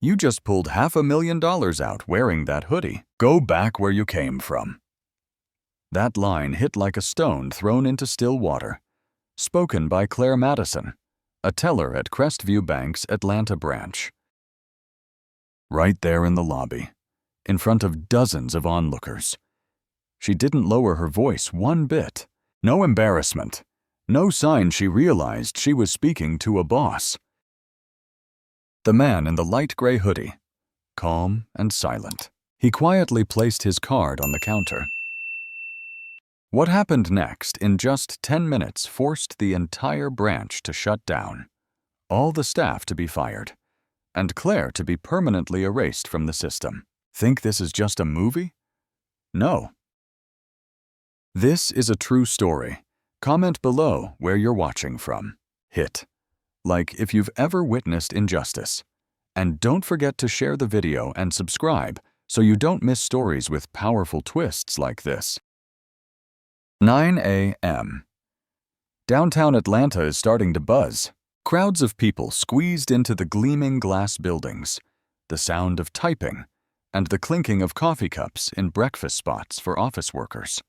You just pulled $500,000 out wearing that hoodie. Go back where you came from. That line hit like a stone thrown into still water. Spoken by Claire Madison, a teller at Crestview Bank's Atlanta branch. Right there in the lobby, in front of dozens of onlookers. She didn't lower her voice one bit. No embarrassment. No sign she realized she was speaking to a boss. The man in the light gray hoodie, calm and silent. He quietly placed his card on the counter. What happened next in just 10 minutes forced the entire branch to shut down, all the staff to be fired, and Claire to be permanently erased from the system. Think this is just a movie? No. This is a true story. Comment below where you're watching from. Hit like if you've ever witnessed injustice. And don't forget to share the video and subscribe so you don't miss stories with powerful twists like this. 9 a.m. Downtown Atlanta is starting to buzz. Crowds of people squeezed into the gleaming glass buildings, the sound of typing, and the clinking of coffee cups in breakfast spots for office workers.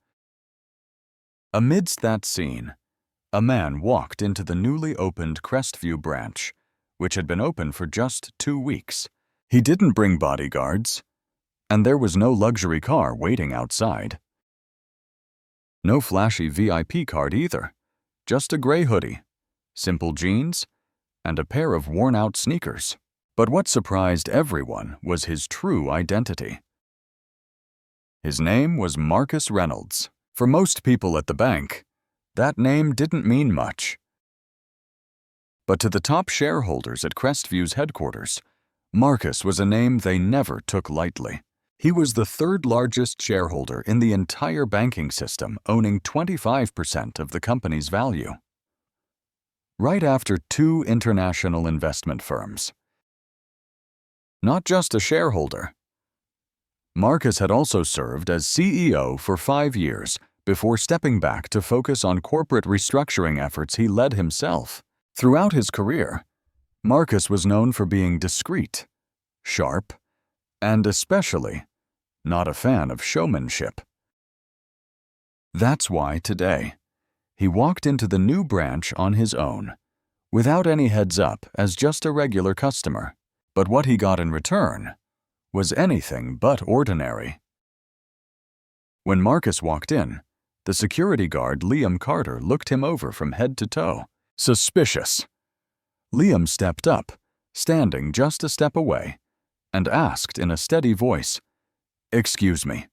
Amidst that scene, a man walked into the newly opened Crestview branch, which had been open for just 2 weeks. He didn't bring bodyguards, and there was no luxury car waiting outside. No flashy VIP card either, just a gray hoodie, simple jeans, and a pair of worn-out sneakers. But what surprised everyone was his true identity. His name was Marcus Reynolds. For most people at the bank, that name didn't mean much. But to the top shareholders at Crestview's headquarters, Marcus was a name they never took lightly. He was the third largest shareholder in the entire banking system, owning 25% of the company's value. Right after 2 international investment firms. Not just a shareholder. Marcus had also served as CEO for 5 years before stepping back to focus on corporate restructuring efforts he led himself. Throughout his career, Marcus was known for being discreet, sharp, and especially not a fan of showmanship. That's why today, he walked into the new branch on his own, without any heads up as just a regular customer. But what he got in return was anything but ordinary. When Marcus walked in, the security guard Liam Carter looked him over from head to toe. Suspicious. Liam stepped up, standing just a step away, and asked in a steady voice, "Excuse me,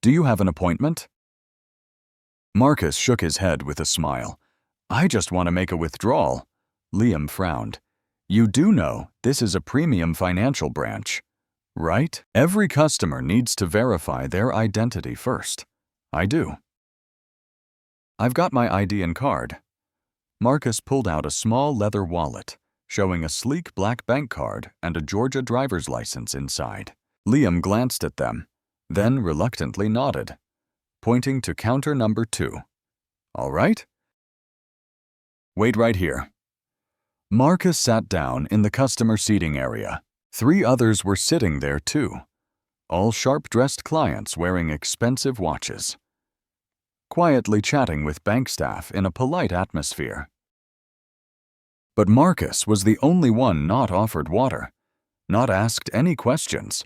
do you have an appointment?" Marcus shook his head with a smile. "I just want to make a withdrawal." Liam frowned. "You do know this is a premium financial branch, right? Every customer needs to verify their identity first." "I do." "I've got my ID and card." Marcus pulled out a small leather wallet, showing a sleek black bank card and a Georgia driver's license inside. Liam glanced at them, then reluctantly nodded, pointing to counter number 2. "All right. Wait right here." Marcus sat down in the customer seating area. 3 others were sitting there too, all sharp-dressed clients wearing expensive watches, quietly chatting with bank staff in a polite atmosphere. But Marcus was the only one not offered water, not asked any questions,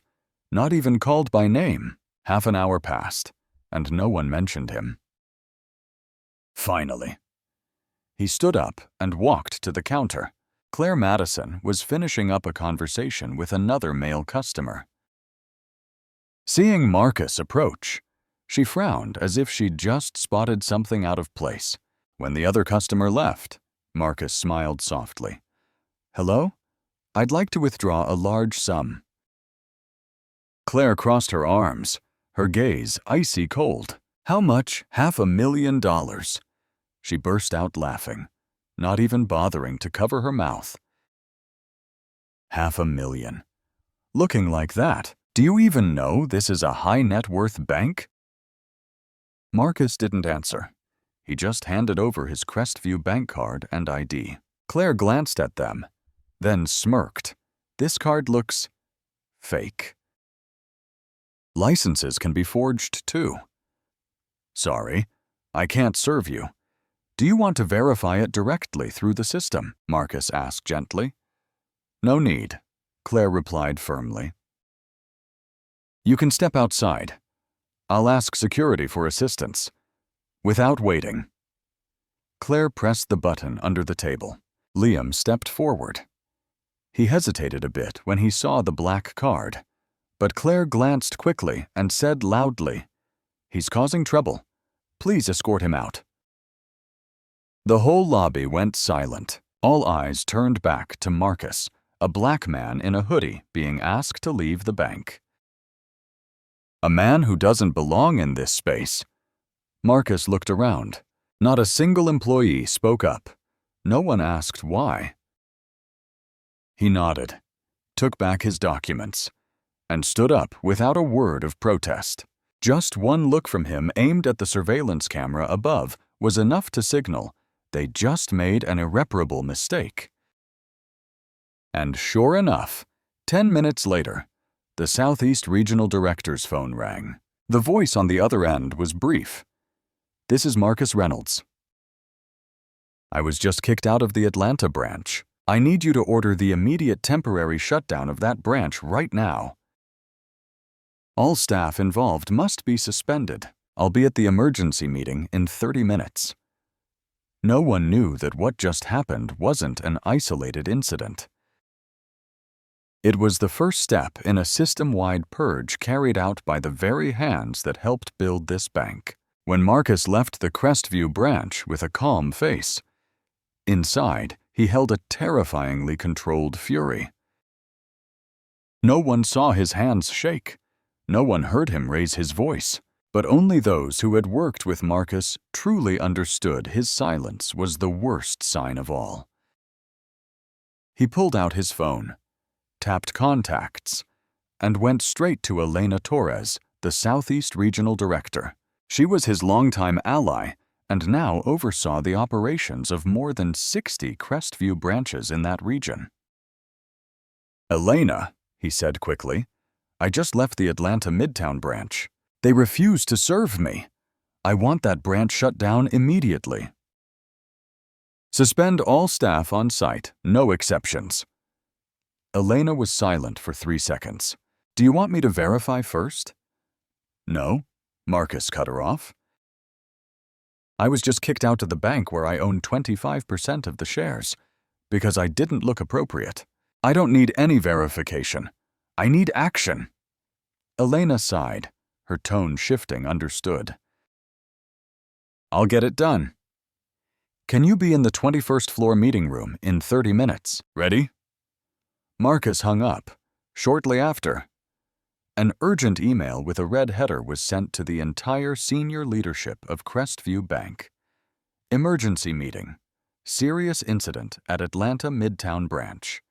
not even called by name. Half an hour passed, and no one mentioned him. Finally, he stood up and walked to the counter. Claire Madison was finishing up a conversation with another male customer. Seeing Marcus approach, she frowned as if she'd just spotted something out of place. When the other customer left, Marcus smiled softly. "Hello? I'd like to withdraw a large sum." Claire crossed her arms, her gaze icy cold. "How much? $500,000. She burst out laughing, not even bothering to cover her mouth. $500,000. Looking like that, do you even know this is a high-net-worth bank? Marcus didn't answer. He just handed over his Crestview bank card and ID. Claire glanced at them, then smirked. This card looks Fake. Licenses can be forged too. Sorry, I can't serve you. Do you want to verify it directly through the system? Marcus asked gently. No need, Claire replied firmly. You can step outside. I'll ask security for assistance. Without waiting. Claire pressed the button under the table. Liam stepped forward. He hesitated a bit when he saw the black card, but Claire glanced quickly and said loudly, "He's causing trouble. Please escort him out." The whole lobby went silent. All eyes turned back to Marcus, a black man in a hoodie being asked to leave the bank. A man who doesn't belong in this space. Marcus looked around. Not a single employee spoke up. No one asked why. He nodded, took back his documents, and stood up without a word of protest. Just one look from him aimed at the surveillance camera above was enough to signal they just made an irreparable mistake. And sure enough, 10 minutes later, the Southeast Regional Director's phone rang. The voice on the other end was brief. "This is Marcus Reynolds. I was just kicked out of the Atlanta branch. I need you to order the immediate temporary shutdown of that branch right now. All staff involved must be suspended. I'll be at the emergency meeting in 30 minutes. No one knew that what just happened wasn't an isolated incident. It was the first step in a system-wide purge carried out by the very hands that helped build this bank. When Marcus left the Crestview branch with a calm face, inside, he held a terrifyingly controlled fury. No one saw his hands shake. No one heard him raise his voice. But only those who had worked with Marcus truly understood his silence was the worst sign of all. He pulled out his phone, tapped contacts, and went straight to Elena Torres, the Southeast Regional Director. She was his longtime ally and now oversaw the operations of more than 60 Crestview branches in that region. "Elena," he said quickly, "I just left the Atlanta Midtown branch. They refuse to serve me. I want that branch shut down immediately. Suspend all staff on site, no exceptions." Elena was silent for 3 seconds. "Do you want me to verify first?" "No," Marcus cut her off. "I was just kicked out of the bank where I own 25% of the shares because I didn't look appropriate. I don't need any verification. I need action." Elena sighed, her tone shifting understood. "I'll get it done. Can you be in the 21st floor meeting room in 30 minutes? Ready?" Marcus hung up. Shortly after, an urgent email with a red header was sent to the entire senior leadership of Crestview Bank. Emergency meeting. Serious incident at Atlanta Midtown branch.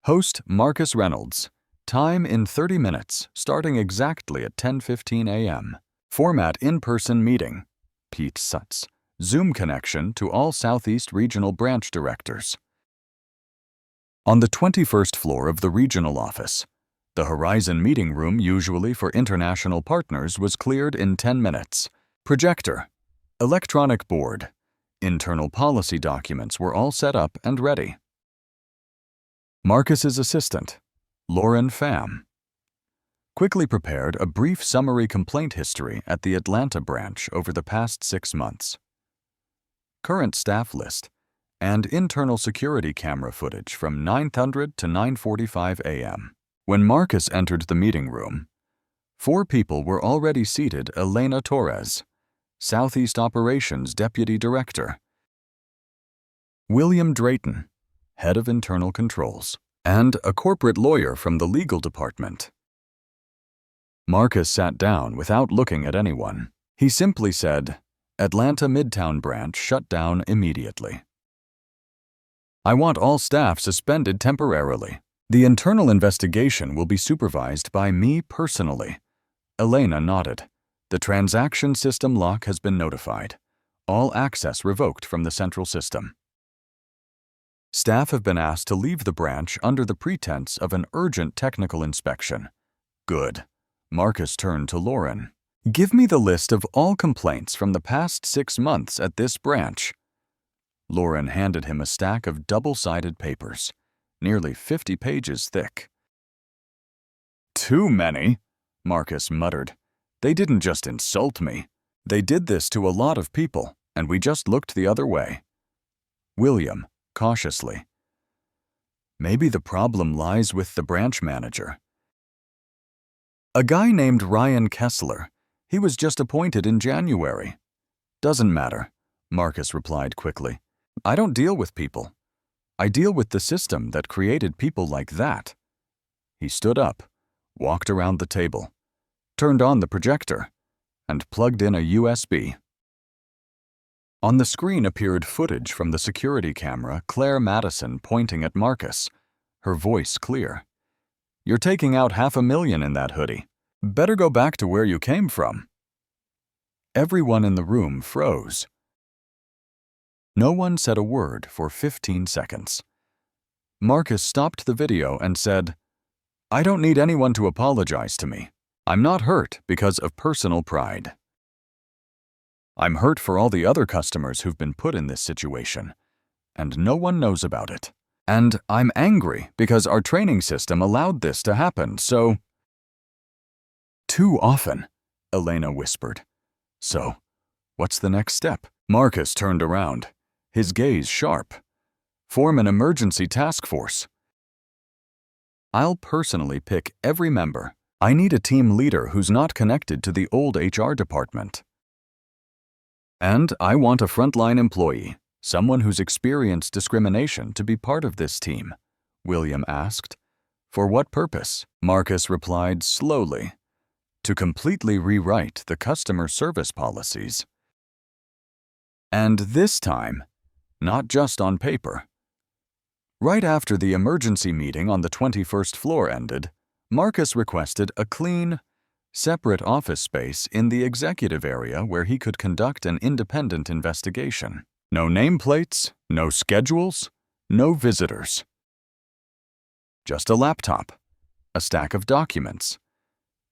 Host Marcus Reynolds. Time in 30 minutes, starting exactly at 10:15 a.m. Format in-person meeting. Pete Sutz. Zoom connection to all Southeast Regional Branch Directors. On the 21st floor of the regional office, the Horizon meeting room usually for international partners was cleared in 10 minutes. Projector. Electronic board. Internal policy documents were all set up and ready. Marcus's assistant, Lauren Pham, quickly prepared a brief summary complaint history at the Atlanta branch over the past 6 months. Current staff list and internal security camera footage from 9:00 to 9:45 a.m. When Marcus entered the meeting room, 4 people were already seated: Elena Torres, Southeast Operations Deputy Director; William Drayton, Head of Internal Controls, and a corporate lawyer from the legal department. Marcus sat down without looking at anyone. He simply said, "Atlanta Midtown branch shut down immediately. I want all staff suspended temporarily. The internal investigation will be supervised by me personally." Elena nodded. "The transaction system lock has been notified. All access revoked from the central system." Staff have been asked to leave the branch under the pretense of an urgent technical inspection. Good. Marcus turned to Lauren. Give me the list of all complaints from the past 6 months at this branch. Lauren handed him a stack of double-sided papers, nearly 50 pages thick. Too many, Marcus muttered. They didn't just insult me. They did this to a lot of people, and we just looked the other way. William, cautiously. Maybe the problem lies with the branch manager. A guy named Ryan Kessler. He was just appointed in January. Doesn't matter, Marcus replied quickly. I don't deal with people. I deal with the system that created people like that. He stood up, walked around the table, turned on the projector, and plugged in a USB. On the screen appeared footage from the security camera, Claire Madison pointing at Marcus, her voice clear. You're taking out $500,000 in that hoodie. Better go back to where you came from. Everyone in the room froze. No one said a word for 15 seconds. Marcus stopped the video and said, I don't need anyone to apologize to me. I'm not hurt because of personal pride. I'm hurt for all the other customers who've been put in this situation, and no one knows about it. And I'm angry because our training system allowed this to happen, so... Too often, Elena whispered. So, what's the next step? Marcus turned around, his gaze sharp. Form an emergency task force. I'll personally pick every member. I need a team leader who's not connected to the old HR department. And I want a frontline employee, someone who's experienced discrimination, to be part of this team, William asked. For what purpose? Marcus replied slowly. To completely rewrite the customer service policies. And this time, not just on paper. Right after the emergency meeting on the 21st floor ended, Marcus requested a clean, separate office space in the executive area where he could conduct an independent investigation. No nameplates, no schedules, no visitors. Just a laptop, a stack of documents,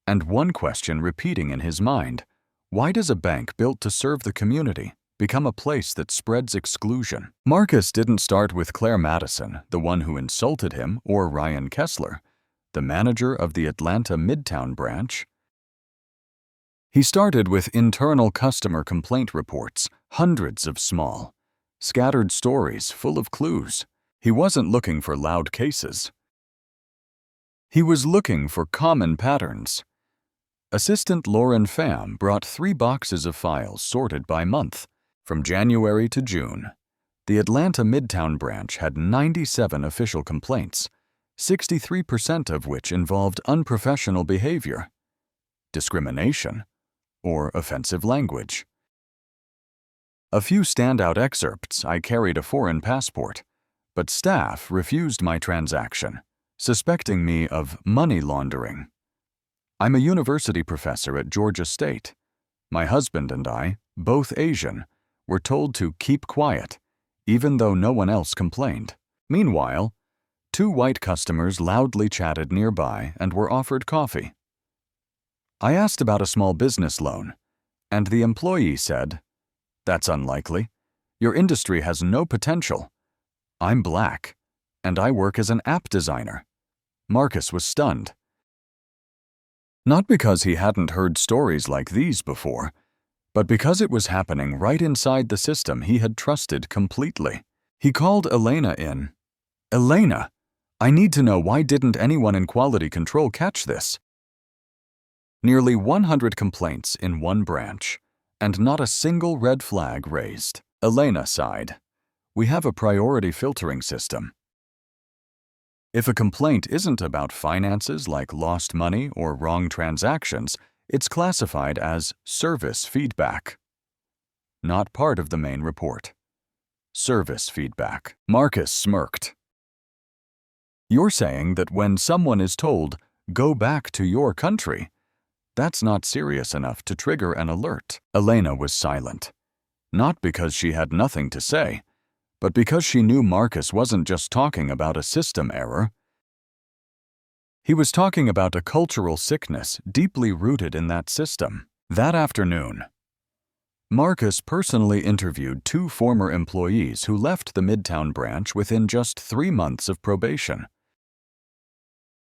and one question repeating in his mind: why does a bank built to serve the community become a place that spreads exclusion? Marcus didn't start with Claire Madison, the one who insulted him, or Ryan Kessler, the manager of the Atlanta Midtown branch. He started with internal customer complaint reports, hundreds of small, scattered stories full of clues. He wasn't looking for loud cases. He was looking for common patterns. Assistant Lauren Pham brought 3 boxes of files sorted by month, from January to June. The Atlanta Midtown branch had 97 official complaints, 63% of which involved unprofessional behavior, discrimination, or offensive language. A few standout excerpts. I carried a foreign passport, but staff refused my transaction, suspecting me of money laundering. I'm a university professor at Georgia State. My husband and I, both Asian, were told to keep quiet, even though no one else complained. Meanwhile, 2 white customers loudly chatted nearby and were offered coffee. I asked about a small business loan, and the employee said, "That's unlikely. Your industry has no potential. I'm black, and I work as an app designer." Marcus was stunned. Not because he hadn't heard stories like these before, but because it was happening right inside the system he had trusted completely. He called Elena in. "Elena, I need to know, why didn't anyone in quality control catch this?" Nearly 100 complaints in one branch, and not a single red flag raised. Elena sighed. "We have a priority filtering system. If a complaint isn't about finances like lost money or wrong transactions, it's classified as service feedback. Not part of the main report. Service feedback." Marcus smirked. "You're saying that when someone is told, 'Go back to your country,' that's not serious enough to trigger an alert?" Elena was silent, not because she had nothing to say, But because she knew Marcus wasn't just talking about a system error, he was talking about a cultural sickness deeply rooted in that system. That afternoon, Marcus personally interviewed 2 former employees who left the Midtown branch within just 3 months of probation.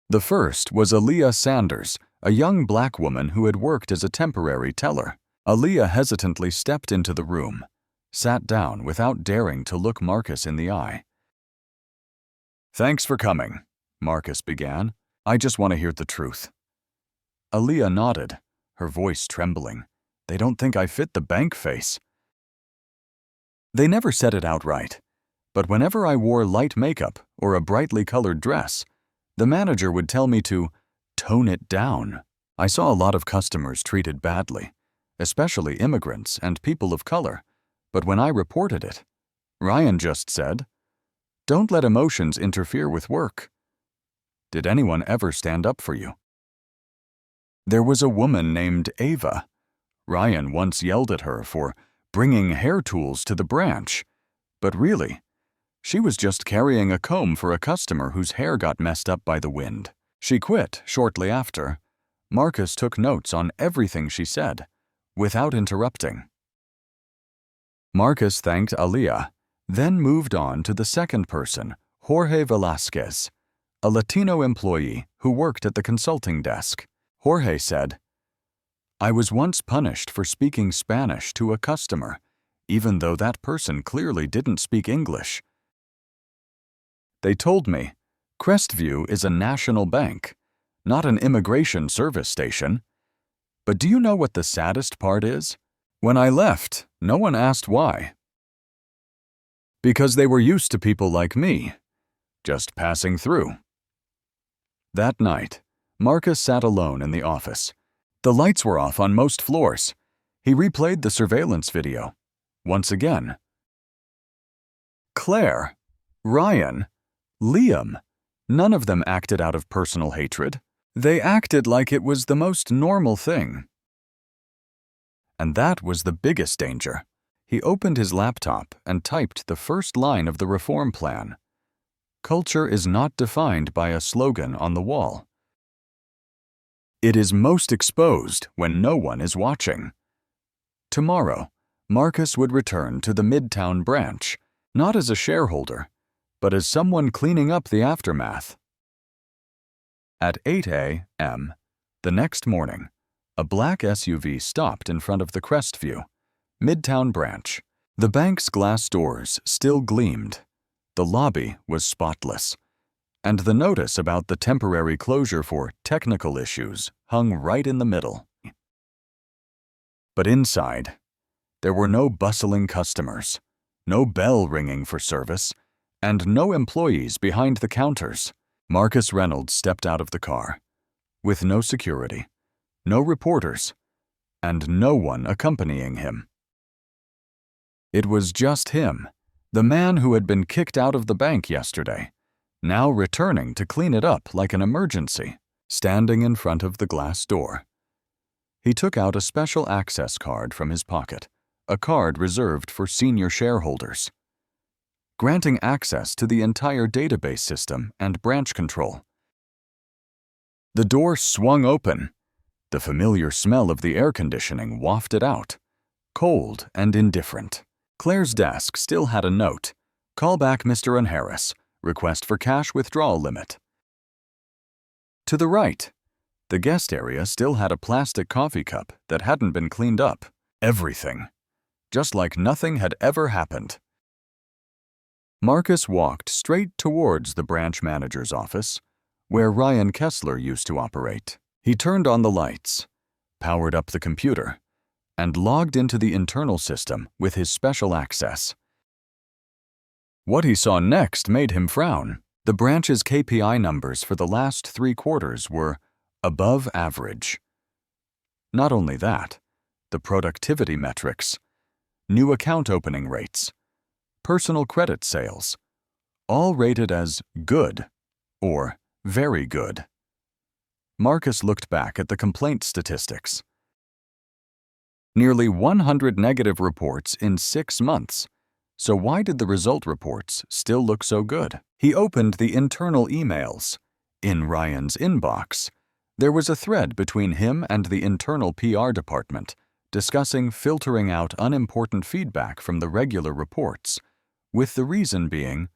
The first was Aaliyah Sanders, a young black woman who had worked as a temporary teller. Aaliyah hesitantly stepped into the room, sat down without daring to look Marcus in the eye. "Thanks for coming," Marcus began. "I just want to hear the truth." Aaliyah nodded, her voice trembling. "They don't think I fit the bank face." They never said it outright, but whenever I wore light makeup or a brightly colored dress, the manager would tell me to tone it down. I saw a lot of customers treated badly, especially immigrants and people of color, but when I reported it, Ryan just said, "Don't let emotions interfere with work." Did anyone ever stand up for you? There was a woman named Ava. Ryan once yelled at her for bringing hair tools to the branch, but really, she was just carrying a comb for a customer whose hair got messed up by the wind. She quit shortly after. Marcus took notes on everything she said, without interrupting. Marcus thanked Aaliyah, then moved on to the second person, Jorge Velasquez, a Latino employee who worked at the consulting desk. Jorge said, "I was once punished for speaking Spanish to a customer, even though that person clearly didn't speak English. They told me, Crestview is a national bank, not an immigration service station. But do you know what the saddest part is? When I left, no one asked why. Because they were used to people like me, just passing through." That night, Marcus sat alone in the office. The lights were off on most floors. He replayed the surveillance video. Once again. Claire, Ryan, Liam, none of them acted out of personal hatred. They acted like it was the most normal thing. And that was the biggest danger. He opened his laptop and typed the first line of the reform plan. Culture is not defined by a slogan on the wall. It is most exposed when no one is watching. Tomorrow, Marcus would return to the Midtown branch, not as a shareholder, but as someone cleaning up the aftermath. At 8 a.m. the next morning, a black SUV stopped in front of the Crestview, Midtown branch. The bank's glass doors still gleamed. The lobby was spotless, and the notice about the temporary closure for technical issues hung right in the middle. But inside, there were no bustling customers, no bell ringing for service, and no employees behind the counters. Marcus Reynolds stepped out of the car, with no security, no reporters, and no one accompanying him. It was just him, the man who had been kicked out of the bank yesterday, now returning to clean it up like an emergency, standing in front of the glass door. He took out a special access card from his pocket, a card reserved for senior shareholders, granting access to the entire database system and branch control. The door swung open. The familiar smell of the air conditioning wafted out, cold and indifferent. Claire's desk still had a note, "Call back Mr. Harris, request for cash withdrawal limit." To the right, the guest area still had a plastic coffee cup that hadn't been cleaned up. Everything, just like nothing had ever happened. Marcus walked straight towards the branch manager's office, where Ryan Kessler used to operate. He turned on the lights, powered up the computer, and logged into the internal system with his special access. What he saw next made him frown. The branch's KPI numbers for the last 3 quarters were above average. Not only that, the productivity metrics, new account opening rates, personal credit sales, all rated as good or very good. Marcus looked back at the complaint statistics. Nearly 100 negative reports in 6 months. So why did the result reports still look so good? He opened the internal emails. In Ryan's inbox, there was a thread between him and the internal PR department discussing filtering out unimportant feedback from the regular reports, with the reason being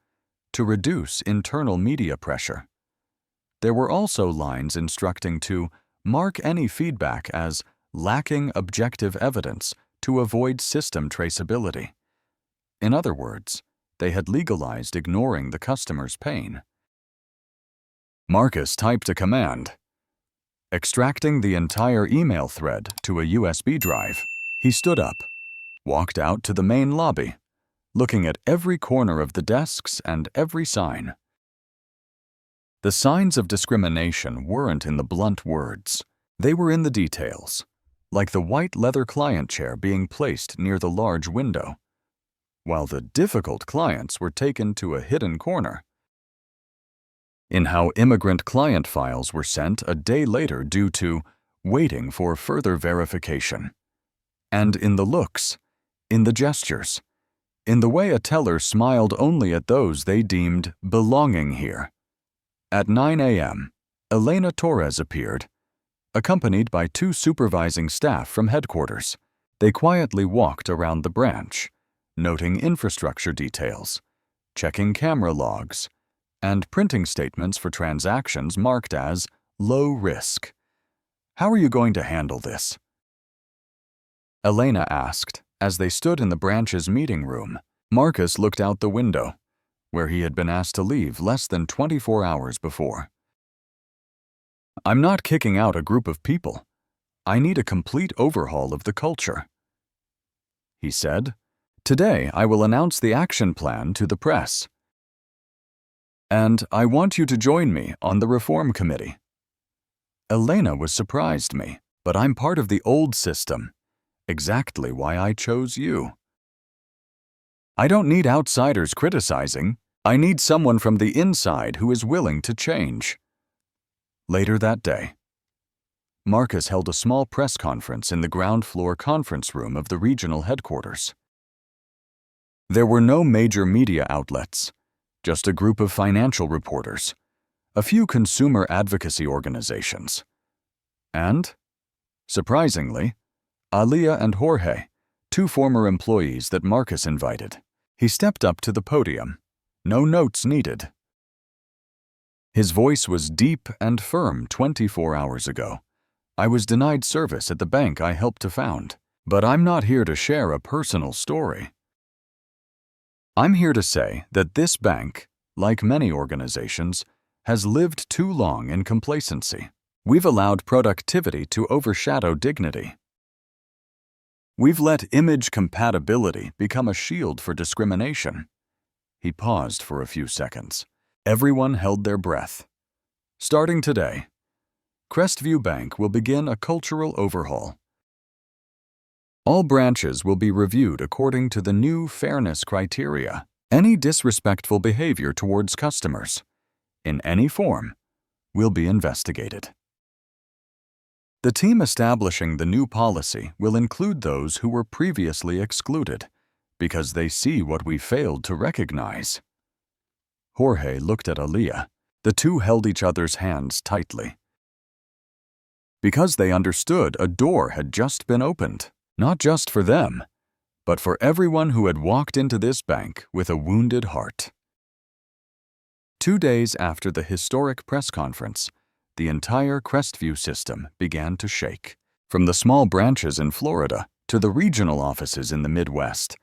to reduce internal media pressure. There were also lines instructing to mark any feedback as lacking objective evidence to avoid system traceability. In other words, they had legalized ignoring the customer's pain. Marcus typed a command. Extracting the entire email thread to a USB drive, he stood up, walked out to the main lobby, looking at every corner of the desks and every sign. The signs of discrimination weren't in the blunt words. They were in the details, like the white leather client chair being placed near the large window, while the difficult clients were taken to a hidden corner. In how immigrant client files were sent a day later due to waiting for further verification. And in the looks, in the gestures, in the way a teller smiled only at those they deemed belonging here. At 9 a.m., Elena Torres appeared, accompanied by 2 supervising staff from headquarters. They quietly walked around the branch, noting infrastructure details, checking camera logs, and printing statements for transactions marked as low risk. How are you going to handle this? Elena asked as they stood in the branch's meeting room. Marcus looked out the window, where he had been asked to leave less than 24 hours before. I'm not kicking out a group of people. I need a complete overhaul of the culture. He said, today I will announce the action plan to the press. And I want you to join me on the reform committee. Elena was surprised me, but I'm part of the old system. Exactly why I chose you. I don't need outsiders criticizing. I need someone from the inside who is willing to change. Later that day, Marcus held a small press conference in the ground floor conference room of the regional headquarters. There were no major media outlets, just a group of financial reporters, a few consumer advocacy organizations, and, surprisingly, Aaliyah and Jorge, 2 former employees that Marcus invited. He stepped up to the podium. No notes needed. His voice was deep and firm 24 hours ago. I was denied service at the bank I helped to found, but I'm not here to share a personal story. I'm here to say that this bank, like many organizations, has lived too long in complacency. We've allowed productivity to overshadow dignity. We've let image compatibility become a shield for discrimination. He paused for a few seconds. Everyone held their breath. Starting today, Crestview Bank will begin a cultural overhaul. All branches will be reviewed according to the new fairness criteria. Any disrespectful behavior towards customers, in any form, will be investigated. The team establishing the new policy will include those who were previously excluded because they see what we failed to recognize. Jorge looked at Aaliyah. The 2 held each other's hands tightly. Because they understood a door had just been opened, not just for them, but for everyone who had walked into this bank with a wounded heart. 2 days after the historic press conference, the entire Crestview system began to shake. From the small branches in Florida to the regional offices in the Midwest,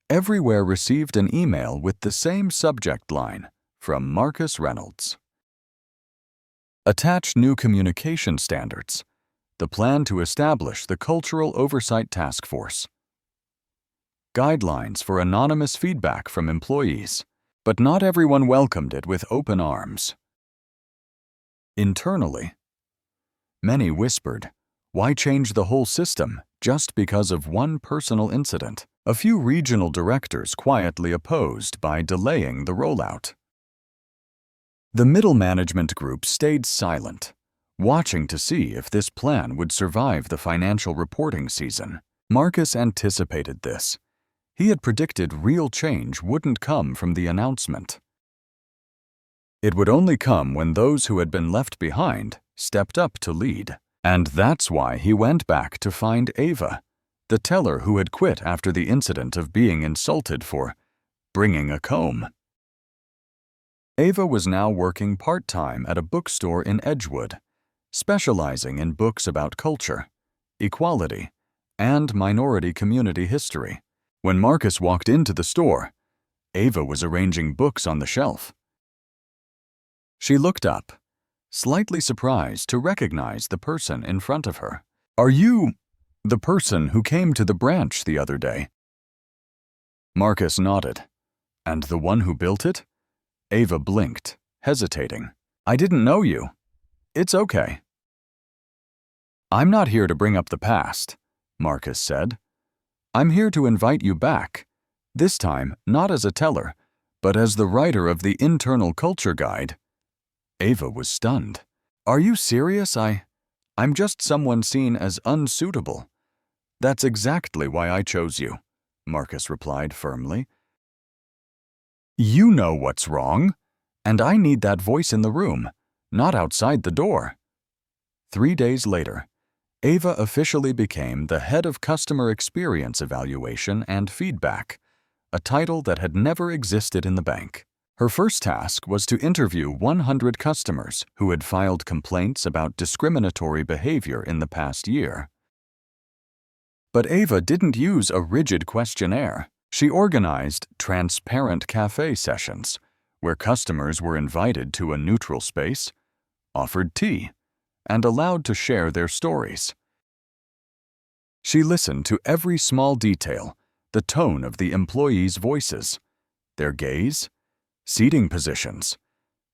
everywhere received an email with the same subject line from Marcus Reynolds. Attach new communication standards. The plan to establish the Cultural Oversight Task Force. Guidelines for anonymous feedback from employees, but not everyone welcomed it with open arms. Internally, many whispered, why change the whole system just because of one personal incident? A few regional directors quietly opposed by delaying the rollout. The middle management group stayed silent, watching to see if this plan would survive the financial reporting season. Marcus anticipated this. He had predicted real change wouldn't come from the announcement. It would only come when those who had been left behind stepped up to lead. And that's why he went back to find Ava, the teller who had quit after the incident of being insulted for bringing a comb. Ava was now working part-time at a bookstore in Edgewood, specializing in books about culture, equality, and minority community history. When Marcus walked into the store, Ava was arranging books on the shelf. She looked up, slightly surprised to recognize the person in front of her. "Are you the person who came to the branch the other day?" Marcus nodded. "And the one who built it?" Ava blinked, hesitating. "I didn't know you." "It's okay." "I'm not here to bring up the past," Marcus said. "I'm here to invite you back, this time not as a teller, but as the writer of the internal culture guide." Ava was stunned. "Are you serious? I'm just someone seen as unsuitable." "That's exactly why I chose you," Marcus replied firmly. "You know what's wrong, and I need that voice in the room, not outside the door." 3 days later, Ava officially became the head of customer experience evaluation and feedback, a title that had never existed in the bank. Her first task was to interview 100 customers who had filed complaints about discriminatory behavior in the past year. But Ava didn't use a rigid questionnaire. She organized transparent cafe sessions, where customers were invited to a neutral space, offered tea, and allowed to share their stories. She listened to every small detail, the tone of the employees' voices, their gaze, seating positions,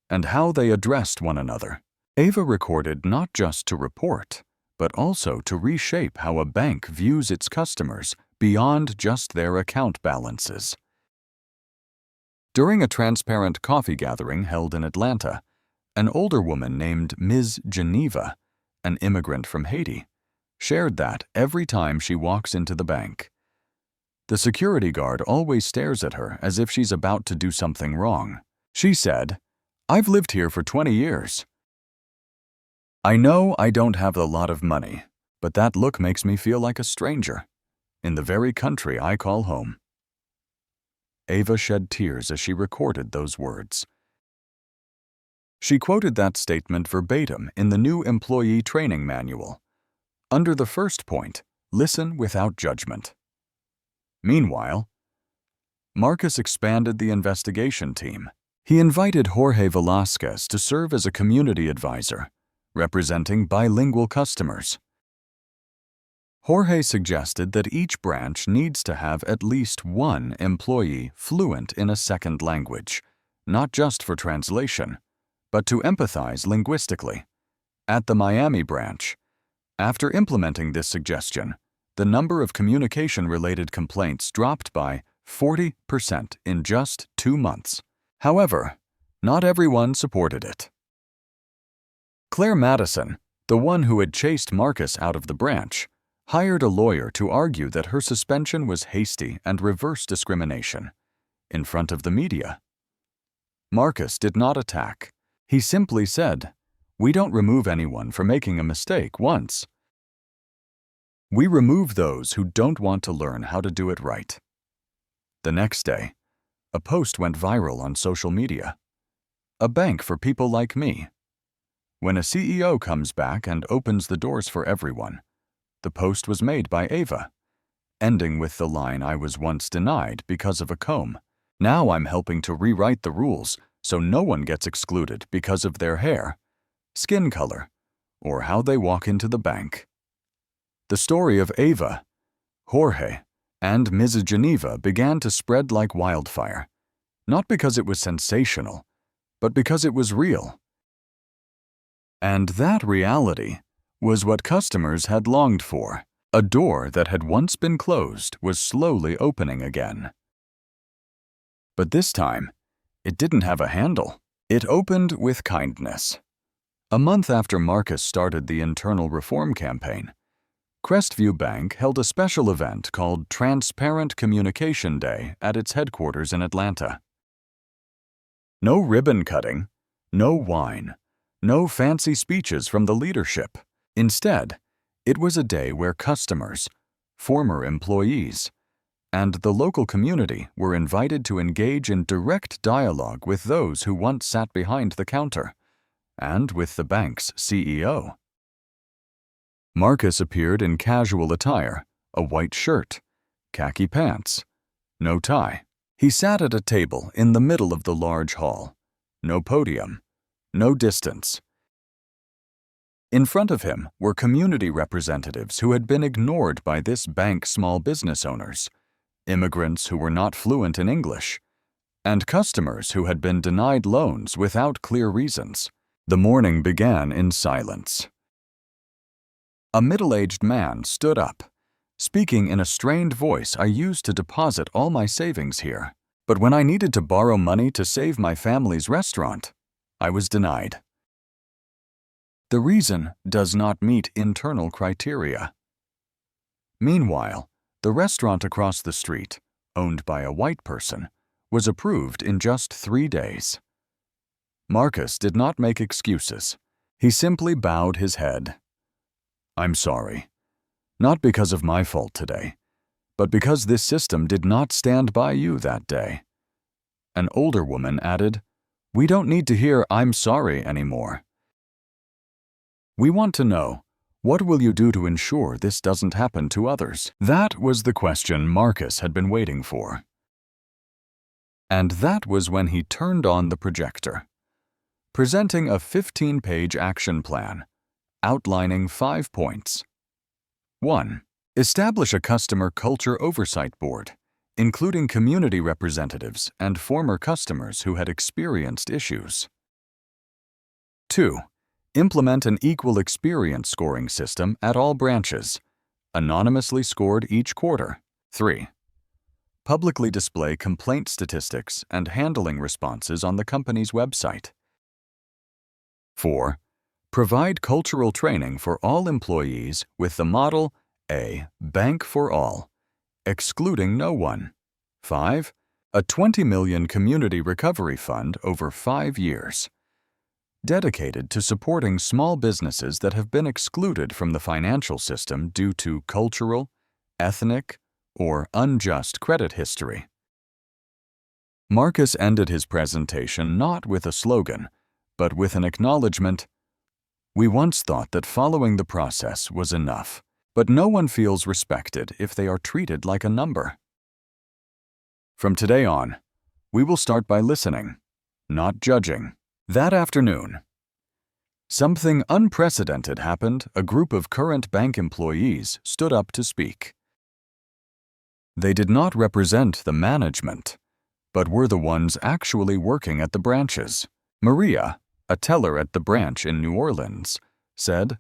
and how they addressed one another. Ava recorded not just to report, but also to reshape how a bank views its customers beyond just their account balances. During a transparent coffee gathering held in Atlanta, an older woman named Ms. Geneva, an immigrant from Haiti, shared that every time she walks into the bank, the security guard always stares at her as if she's about to do something wrong. She said, "I've lived here for 20 years. I know I don't have a lot of money, but that look makes me feel like a stranger in the very country I call home." Ava shed tears as she recorded those words. She quoted that statement verbatim in the new employee training manual. Under the first point, listen without judgment. Meanwhile, Marcus expanded the investigation team. He invited Jorge Velasquez to serve as a community advisor, representing bilingual customers. Jorge suggested that each branch needs to have at least one employee fluent in a second language, not just for translation, but to empathize linguistically. At the Miami branch, after implementing this suggestion, the number of communication-related complaints dropped by 40% in just 2 months. However, not everyone supported it. Claire Madison, the one who had chased Marcus out of the branch, hired a lawyer to argue that her suspension was hasty and reverse discrimination in front of the media. Marcus did not attack. He simply said, "We don't remove anyone for making a mistake once. We remove those who don't want to learn how to do it right." The next day, a post went viral on social media. "A bank for people like me." When a CEO comes back and opens the doors for everyone, the post was made by Ava, ending with the line, "I was once denied because of a comb. Now I'm helping to rewrite the rules so no one gets excluded because of their hair, skin color, or how they walk into the bank." The story of Ava, Jorge, and Mrs. Geneva began to spread like wildfire, not because it was sensational, but because it was real. And that reality was what customers had longed for. A door that had once been closed was slowly opening again. But this time, it didn't have a handle. It opened with kindness. A month after Marcus started the internal reform campaign, Crestview Bank held a special event called Transparent Communication Day at its headquarters in Atlanta. No ribbon cutting, no wine, no fancy speeches from the leadership. Instead, it was a day where customers, former employees, and the local community were invited to engage in direct dialogue with those who once sat behind the counter, and with the bank's CEO. Marcus appeared in casual attire, a white shirt, khaki pants, no tie. He sat at a table in the middle of the large hall. No podium, no distance. In front of him were community representatives who had been ignored by this bank's small business owners, immigrants who were not fluent in English, and customers who had been denied loans without clear reasons. The morning began in silence. A middle-aged man stood up, speaking in a strained voice I used to deposit all my savings here. But when I needed to borrow money to save my family's restaurant, I was denied. The reason does not meet internal criteria. Meanwhile, the restaurant across the street, owned by a white person, was approved in just 3 days. Marcus did not make excuses. He simply bowed his head. "I'm sorry. Not because of my fault today, but because this system did not stand by you that day." An older woman added, "We don't need to hear 'I'm sorry' anymore. We want to know, what will you do to ensure this doesn't happen to others?" That was the question Marcus had been waiting for. And that was when he turned on the projector, presenting a 15-page action plan, outlining 5 points. 1. Establish a customer culture oversight board, including community representatives and former customers who had experienced issues. 2. Implement an equal experience scoring system at all branches, anonymously scored each quarter. 3. Publicly display complaint statistics and handling responses on the company's website. 4. Provide cultural training for all employees with the model A. Bank for all, excluding no one. 5. A $20 million community recovery fund over 5 years, dedicated to supporting small businesses that have been excluded from the financial system due to cultural, ethnic, or unjust credit history. Marcus ended his presentation not with a slogan, but with an acknowledgement. "We once thought that following the process was enough, but no one feels respected if they are treated like a number. From today on, we will start by listening, not judging." That afternoon, something unprecedented happened. A group of current bank employees stood up to speak. They did not represent the management, but were the ones actually working at the branches. Maria, a teller at the branch in New Orleans, said,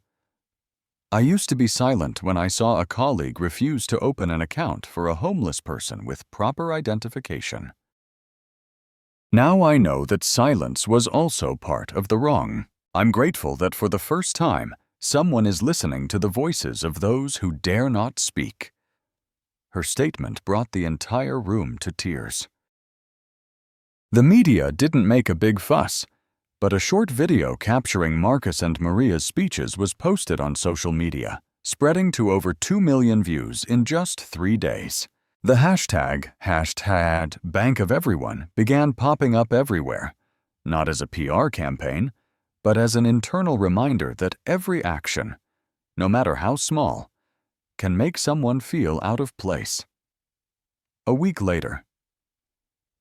"I used to be silent when I saw a colleague refuse to open an account for a homeless person with proper identification. Now I know that silence was also part of the wrong. I'm grateful that for the first time, someone is listening to the voices of those who dare not speak." Her statement brought the entire room to tears. The media didn't make a big fuss, but a short video capturing Marcus and Maria's speeches was posted on social media, spreading to over 2 million views in just 3 days. The hashtag #BankofEveryone began popping up everywhere, not as a PR campaign, but as an internal reminder that every action, no matter how small, can make someone feel out of place. A week later,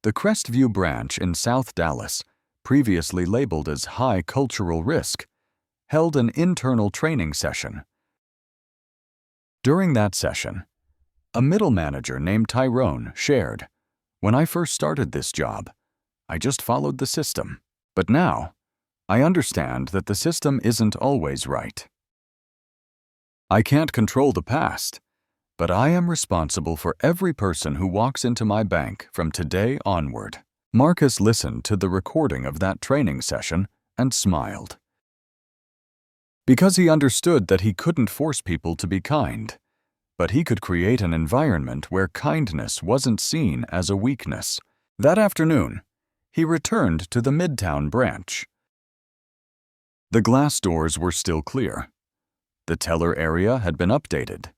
the Crestview branch in South Dallas, previously labeled as high cultural risk, held an internal training session. During that session, a middle manager named Tyrone shared, "When I first started this job, I just followed the system. But now, I understand that the system isn't always right. I can't control the past, but I am responsible for every person who walks into my bank from today onward." Marcus listened to the recording of that training session and smiled. Because he understood that he couldn't force people to be kind, but he could create an environment where kindness wasn't seen as a weakness. That afternoon, he returned to the Midtown branch. The glass doors were still clear. The teller area had been updated,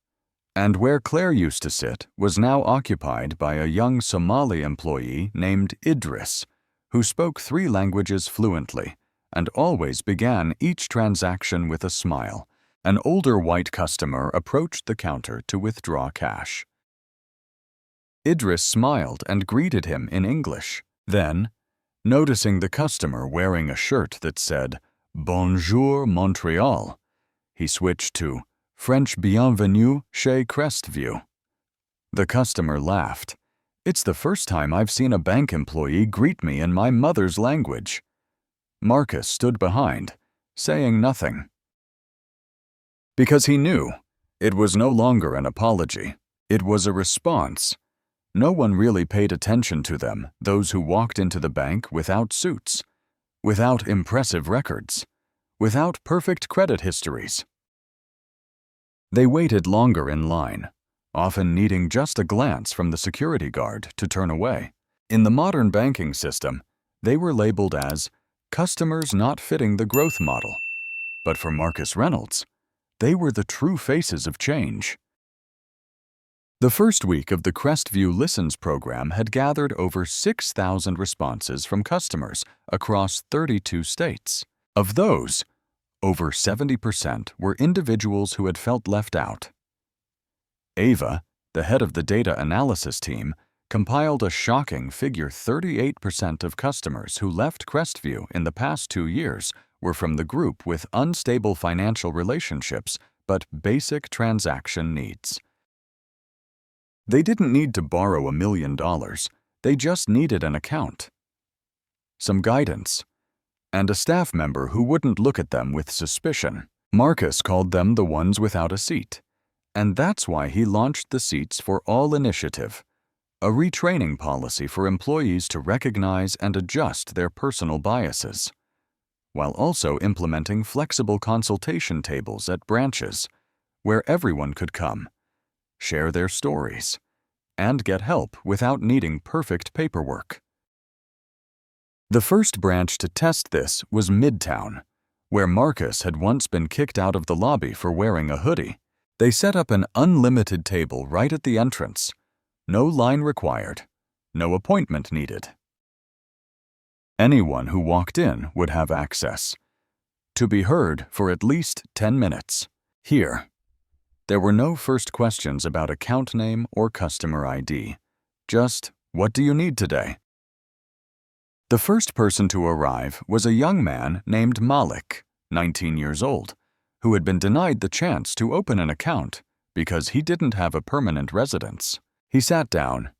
and where Claire used to sit was now occupied by a young Somali employee named Idris, who spoke 3 languages fluently and always began each transaction with a smile. An older white customer approached the counter to withdraw cash. Idris smiled and greeted him in English. Then, noticing the customer wearing a shirt that said, "Bonjour Montreal," he switched to "French bienvenue chez Crestview." The customer laughed. "It's the first time I've seen a bank employee greet me in my mother's language." Marcus stood behind, saying nothing. Because he knew it was no longer an apology. It was a response. No one really paid attention to them, those who walked into the bank without suits, without impressive records, without perfect credit histories. They waited longer in line, often needing just a glance from the security guard to turn away. In the modern banking system, they were labeled as customers not fitting the growth model. But for Marcus Reynolds, they were the true faces of change. The first week of the Crestview Listens program had gathered over 6,000 responses from customers across 32 states. Of those, over 70% were individuals who had felt left out. Ava, the head of the data analysis team, compiled a shocking figure: 38% of customers who left Crestview in the past 2 years were from the group with unstable financial relationships but basic transaction needs. They didn't need to borrow $1 million, they just needed an account, some guidance, and a staff member who wouldn't look at them with suspicion. Marcus called them the ones without a seat, and that's why he launched the Seats for All initiative, a retraining policy for employees to recognize and adjust their personal biases, while also implementing flexible consultation tables at branches where everyone could come, share their stories, and get help without needing perfect paperwork. The first branch to test this was Midtown, where Marcus had once been kicked out of the lobby for wearing a hoodie. They set up an unlimited table right at the entrance. No line required, no appointment needed. Anyone who walked in would have access, to be heard for at least 10 minutes. Here, there were no first questions about account name or customer ID. Just, "What do you need today?" The first person to arrive was a young man named Malik, 19 years old, who had been denied the chance to open an account because he didn't have a permanent residence. He sat down,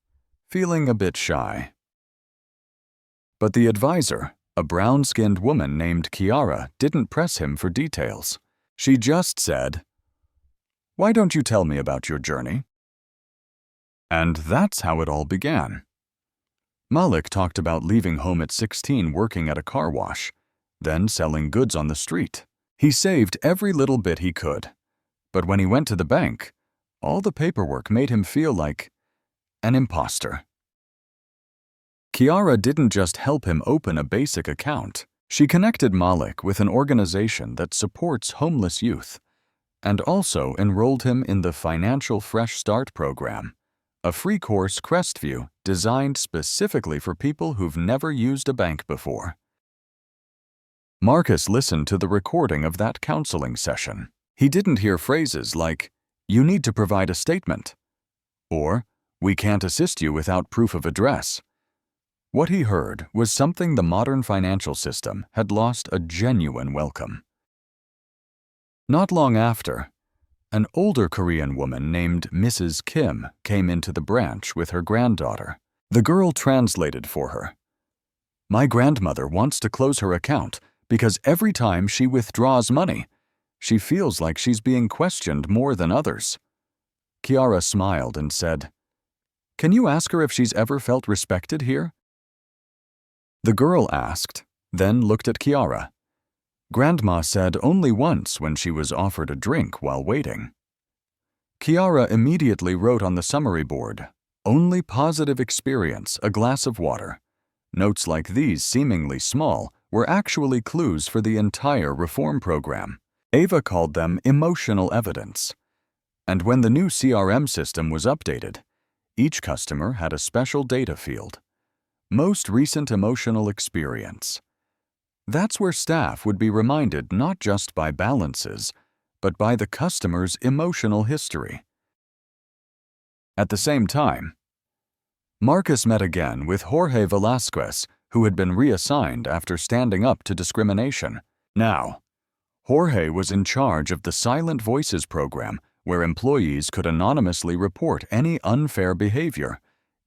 feeling a bit shy. But the advisor, a brown-skinned woman named Kiara, didn't press him for details. She just said, "Why don't you tell me about your journey?" And that's how it all began. Malik talked about leaving home at 16 working at a car wash, then selling goods on the street. He saved every little bit he could. But when he went to the bank, all the paperwork made him feel like an imposter. Kiara didn't just help him open a basic account. She connected Malik with an organization that supports homeless youth and also enrolled him in the Financial Fresh Start program, a free course Crestview designed specifically for people who've never used a bank before. Marcus listened to the recording of that counseling session. He didn't hear phrases like, "You need to provide a statement," or "We can't assist you without proof of address." What he heard was something the modern financial system had lost a genuine welcome. Not long after, an older Korean woman named Mrs. Kim came into the branch with her granddaughter. The girl translated for her. "My grandmother wants to close her account because every time she withdraws money, she feels like she's being questioned more than others." Kiara smiled and said, "Can you ask her if she's ever felt respected here?" The girl asked, then looked at Kiara. Grandma said only once when she was offered a drink while waiting. Kiara immediately wrote on the summary board, "Only positive experience, a glass of water." Notes like these, seemingly small, were actually clues for the entire reform program. Ava called them emotional evidence. And when the new CRM system was updated, each customer had a special data field. Most recent emotional experience. That's where staff would be reminded not just by balances, but by the customer's emotional history. At the same time, Marcus met again with Jorge Velasquez, who had been reassigned after standing up to discrimination. Now, Jorge was in charge of the Silent Voices program, where employees could anonymously report any unfair behavior,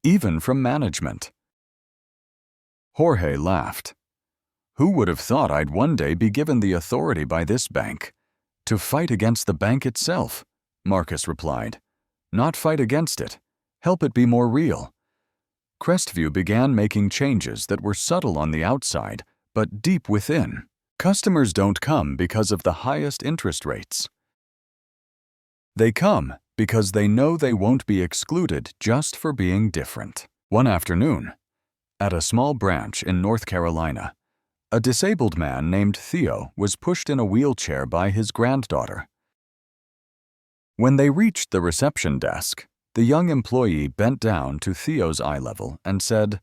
even from management. Jorge laughed. "Who would have thought I'd one day be given the authority by this bank to fight against the bank itself?" Marcus replied. "Not fight against it, help it be more real." Crestview began making changes that were subtle on the outside, but deep within. Customers don't come because of the highest interest rates. They come because they know they won't be excluded just for being different. One afternoon, at a small branch in North Carolina, a disabled man named Theo was pushed in a wheelchair by his granddaughter. When they reached the reception desk, the young employee bent down to Theo's eye level and said,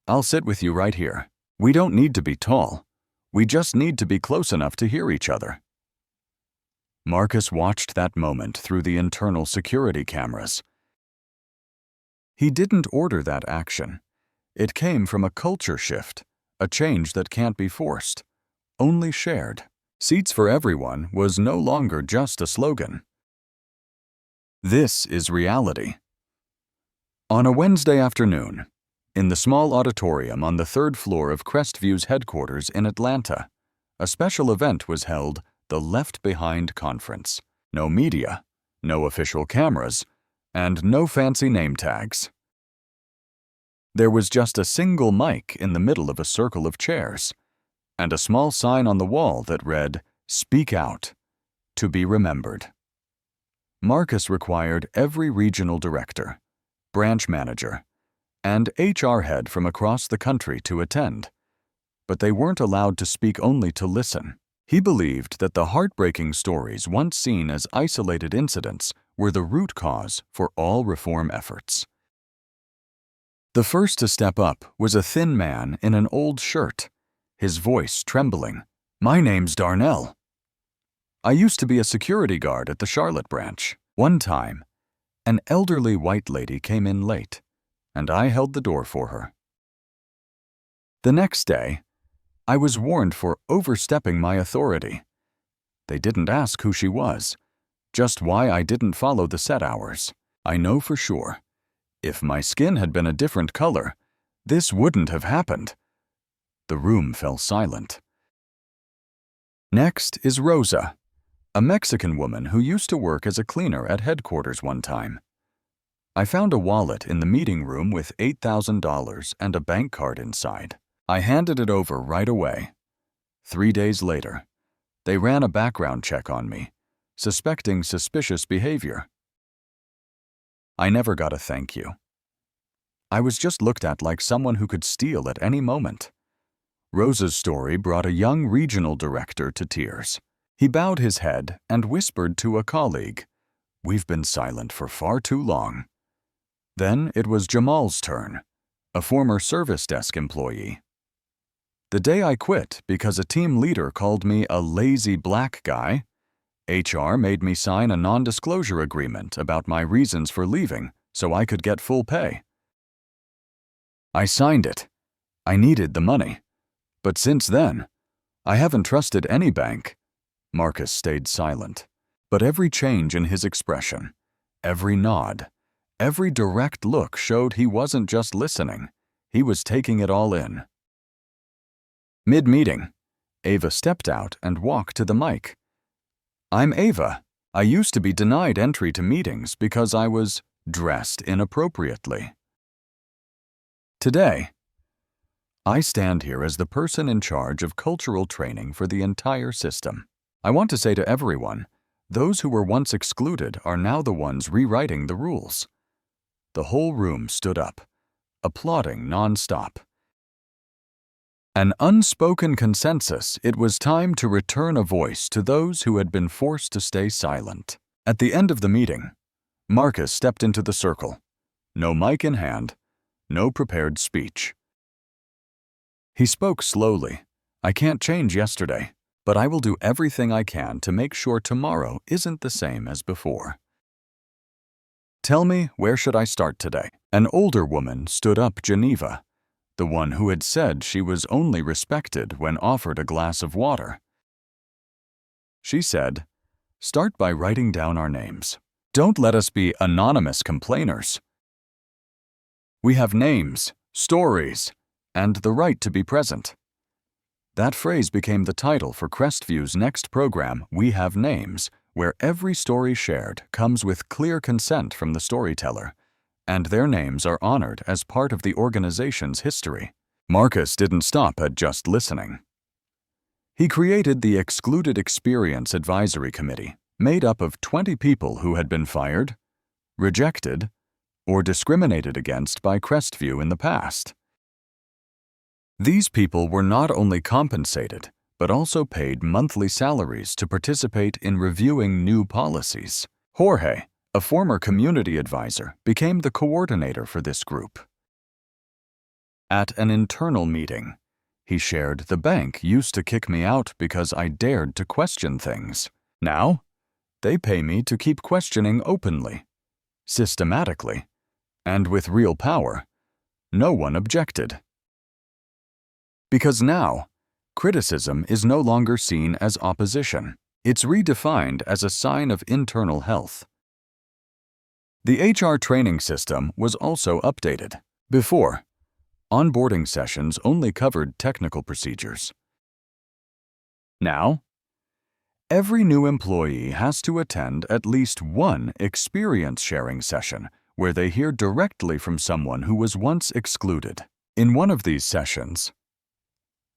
"I'll sit with you right here. We don't need to be tall. We just need to be close enough to hear each other." Marcus watched that moment through the internal security cameras. He didn't order that action. It came from a culture shift, a change that can't be forced, only shared. Seats for everyone was no longer just a slogan. This is reality. On a Wednesday afternoon, in the small auditorium on the third floor of Crestview's headquarters in Atlanta, a special event was held, the Left Behind Conference. No media, no official cameras, and no fancy name tags. There was just a single mic in the middle of a circle of chairs, and a small sign on the wall that read, "Speak Out, to be remembered." Marcus required every regional director, branch manager, and HR head from across the country to attend, but they weren't allowed to speak, only to listen. He believed that the heartbreaking stories once seen as isolated incidents were the root cause for all reform efforts. The first to step up was a thin man in an old shirt, his voice trembling. "My name's Darnell. I used to be a security guard at the Charlotte branch. One time, an elderly white lady came in late, and I held the door for her. The next day, I was warned for overstepping my authority. They didn't ask who she was, just why I didn't follow the set hours. I know for sure, if my skin had been a different color, this wouldn't have happened." The room fell silent. Next is Rosa, a Mexican woman who used to work as a cleaner at headquarters one time. I found a wallet in the meeting room with $8,000 and a bank card inside. I handed it over right away. 3 days later, they ran a background check on me, suspecting suspicious behavior. I never got a thank you. I was just looked at like someone who could steal at any moment. Rosa's story brought a young regional director to tears. He bowed his head and whispered to a colleague, "We've been silent for far too long." Then it was Jamal's turn, a former service desk employee. The day I quit because a team leader called me a lazy black guy, HR made me sign a non-disclosure agreement about my reasons for leaving so I could get full pay. I signed it. I needed the money. But since then, I haven't trusted any bank. Marcus stayed silent, but every change in his expression, every nod, every direct look showed he wasn't just listening, he was taking it all in. Mid-meeting, Ava stepped out and walked to the mic. "I'm Ava. I used to be denied entry to meetings because I was dressed inappropriately. Today, I stand here as the person in charge of cultural training for the entire system. I want to say to everyone, those who were once excluded are now the ones rewriting the rules. The whole room stood up, applauding nonstop. An unspoken consensus, it was time to return a voice to those who had been forced to stay silent. At the end of the meeting, Marcus stepped into the circle. No mic in hand, no prepared speech. He spoke slowly. I can't change yesterday, but I will do everything I can to make sure tomorrow isn't the same as before. Tell me, where should I start today? An older woman stood up, Geneva, the one who had said she was only respected when offered a glass of water. She said, "Start by writing down our names. Don't let us be anonymous complainers. We have names, stories, and the right to be present." That phrase became the title for Crestviews' next program, We Have Names, where every story shared comes with clear consent from the storyteller, and their names are honored as part of the organization's history. Marcus didn't stop at just listening. He created the Excluded Experience Advisory Committee, made up of 20 people who had been fired, rejected, or discriminated against by Crestview in the past. These people were not only compensated, but also paid monthly salaries to participate in reviewing new policies. Jorge, a former community advisor, became the coordinator for this group. At an internal meeting, he shared, "The bank used to kick me out because I dared to question things. Now, they pay me to keep questioning openly, systematically, and with real power. No one objected." Because now, criticism is no longer seen as opposition. It's redefined as a sign of internal health. The HR training system was also updated. Before, onboarding sessions only covered technical procedures. Now, every new employee has to attend at least one experience-sharing session where they hear directly from someone who was once excluded. In one of these sessions,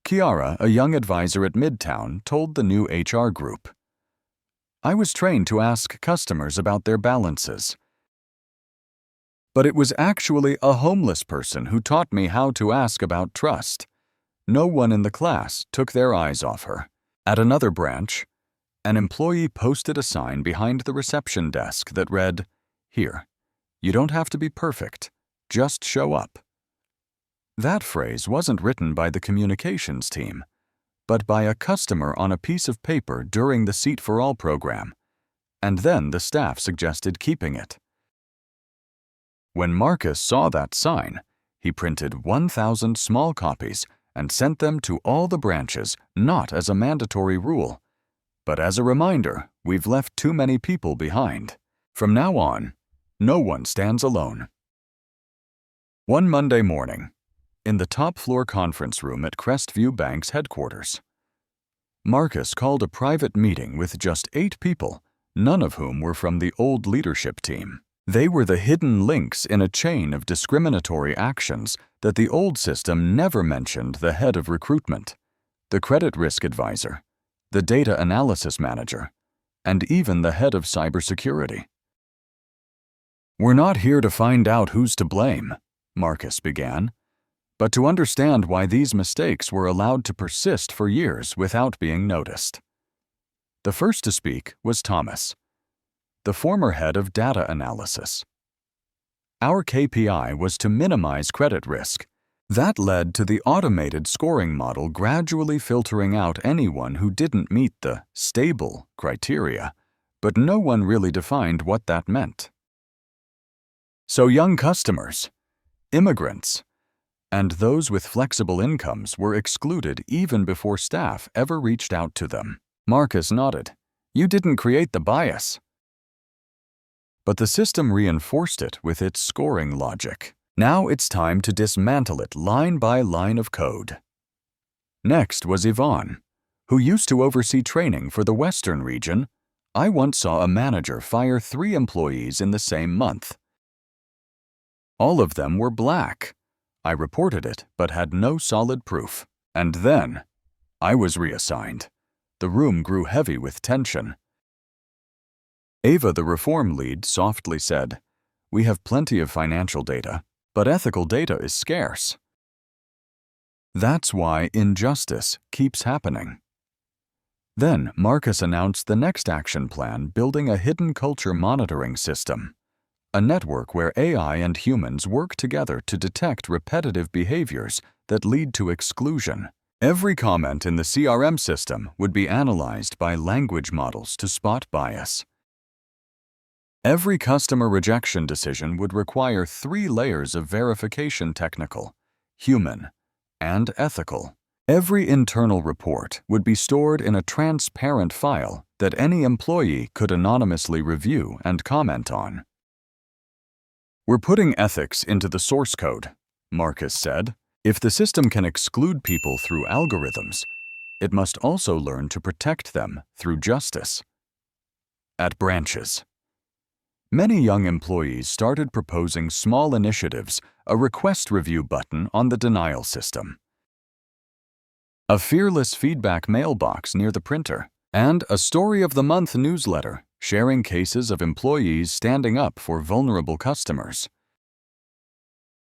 Kiara, a young advisor at Midtown, told the new HR group, "I was trained to ask customers about their balances. But it was actually a homeless person who taught me how to ask about trust." No one in the class took their eyes off her. At another branch, an employee posted a sign behind the reception desk that read, "Here, you don't have to be perfect, just show up." That phrase wasn't written by the communications team, but by a customer on a piece of paper during the Seat for All program, and then the staff suggested keeping it. When Marcus saw that sign, he printed 1,000 small copies and sent them to all the branches, not as a mandatory rule, but as a reminder, we've left too many people behind. From now on, no one stands alone. One Monday morning, in the top-floor conference room at Crestview Bank's headquarters, Marcus called a private meeting with just 8 people, none of whom were from the old leadership team. They were the hidden links in a chain of discriminatory actions that the old system never mentioned: the head of recruitment, the credit risk advisor, the data analysis manager, and even the head of cybersecurity. "We're not here to find out who's to blame," Marcus began, "but to understand why these mistakes were allowed to persist for years without being noticed." The first to speak was Thomas, the former head of data analysis. "Our KPI was to minimize credit risk. That led to the automated scoring model gradually filtering out anyone who didn't meet the stable criteria, but no one really defined what that meant. So young customers, immigrants, and those with flexible incomes were excluded even before staff ever reached out to them." Marcus nodded. "You didn't create the bias. But the system reinforced it with its scoring logic. Now it's time to dismantle it line by line of code." Next was Yvonne, who used to oversee training for the Western region. I once saw a manager fire 3 employees in the same month. All of them were black, I reported it, but had no solid proof. And then, I was reassigned. The room grew heavy with tension. Ava, the reform lead, softly said, "We have plenty of financial data, but ethical data is scarce." That's why injustice keeps happening. Then Marcus announced the next action plan, building a hidden culture monitoring system, a network where AI and humans work together to detect repetitive behaviors that lead to exclusion. Every comment in the CRM system would be analyzed by language models to spot bias. Every customer rejection decision would require 3 layers of verification: technical, human, and ethical. Every internal report would be stored in a transparent file that any employee could anonymously review and comment on. "We're putting ethics into the source code," Marcus said. "If the system can exclude people through algorithms, it must also learn to protect them through justice." At branches, many young employees started proposing small initiatives: a request review button on the denial system, a fearless feedback mailbox near the printer, and a Story of the Month newsletter sharing cases of employees standing up for vulnerable customers.